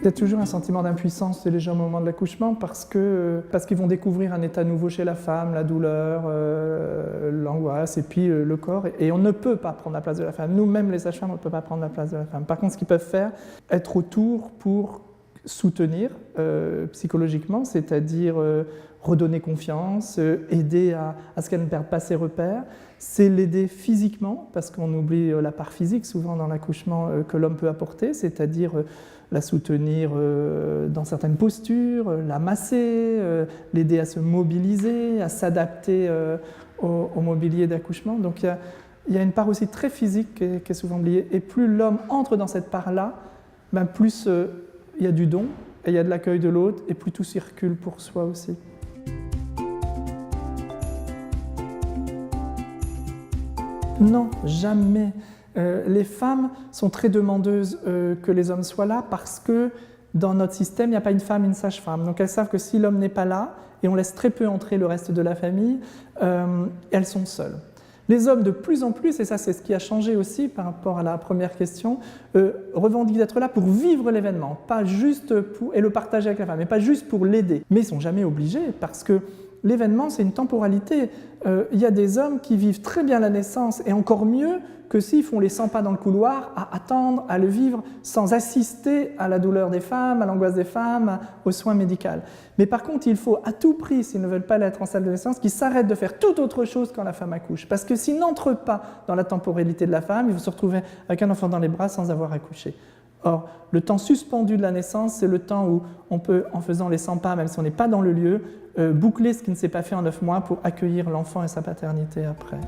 Il y a toujours un sentiment d'impuissance déjà au moment de l'accouchement parce qu'ils vont découvrir un état nouveau chez la femme, la douleur, l'angoisse et puis le corps. Et on ne peut pas prendre la place de la femme. Nous-mêmes, les sages-femmes, on ne peut pas prendre la place de la femme. Par contre, ce qu'ils peuvent faire, être autour pour soutenir psychologiquement, c'est-à-dire redonner confiance, aider à ce qu'elle ne perde pas ses repères. C'est l'aider physiquement, parce qu'on oublie la part physique souvent dans l'accouchement que l'homme peut apporter, c'est-à-dire la soutenir dans certaines postures, la masser, l'aider à se mobiliser, à s'adapter au mobilier d'accouchement. Donc il y a une part aussi très physique qui est souvent oubliée. Et plus l'homme entre dans cette part-là, ben plus il y a du don, et il y a de l'accueil de l'autre, et plus tout circule pour soi aussi. Non, jamais. Les femmes sont très demandeuses que les hommes soient là parce que dans notre système, il n'y a pas une femme, une sage-femme. Donc elles savent que si l'homme n'est pas là, et on laisse très peu entrer le reste de la famille, elles sont seules. Les hommes, de plus en plus, et ça c'est ce qui a changé aussi par rapport à la première question, revendiquent d'être là pour vivre l'événement, pas juste et le partager avec la femme, mais pas juste pour l'aider. Mais ils ne sont jamais obligés parce que l'événement, c'est une temporalité. Il y a des hommes qui vivent très bien la naissance, et encore mieux que s'ils font les 100 pas dans le couloir, à attendre, à le vivre, sans assister à la douleur des femmes, à l'angoisse des femmes, aux soins médicaux. Mais par contre, il faut à tout prix, s'ils ne veulent pas être en salle de naissance, qu'ils s'arrêtent de faire toute autre chose quand la femme accouche. Parce que s'ils n'entrent pas dans la temporalité de la femme, ils vont se retrouver avec un enfant dans les bras sans avoir accouché. Or, le temps suspendu de la naissance, c'est le temps où on peut, en faisant les 100 pas, même si on n'est pas dans le lieu, boucler ce qui ne s'est pas fait en 9 mois pour accueillir l'enfant et sa paternité après.